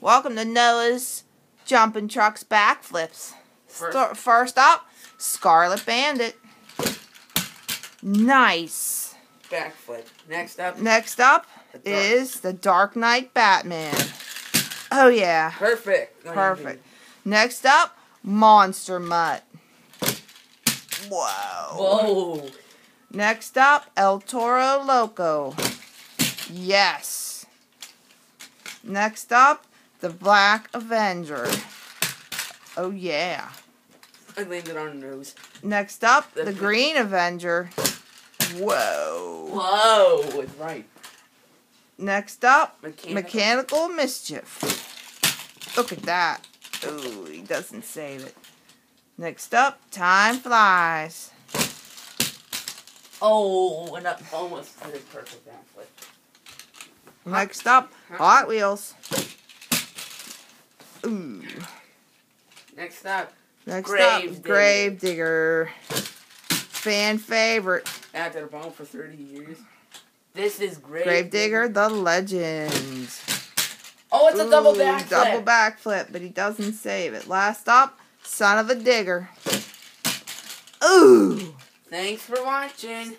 Welcome to Noah's Jumping Trucks Backflips. First up, Scarlet Bandit. Nice. Backflip. Next up is the Dark Knight Batman. Oh yeah. Perfect. Perfect. Next up, Monster Mutt. Whoa. Whoa. Next up, El Toro Loco. Yes. Next up, the Black Avenger. Oh yeah. I landed on the nose. Next up, the Green Avenger. Whoa. Whoa. It's right. Next up, Mechanical Mischief. Look at that. Ooh, he doesn't save it. Next up, Time Flies. Oh, and that almost did a perfect backflip. Next up, Hot Wheels. Ooh. Next up, Grave Digger. Fan favorite. After the bone for 30 years. This is Grave Digger, the legend. Oh, it's a double backflip. Double backflip, but he doesn't save it. Last up, Son of a Digger. Ooh. Thanks for watching.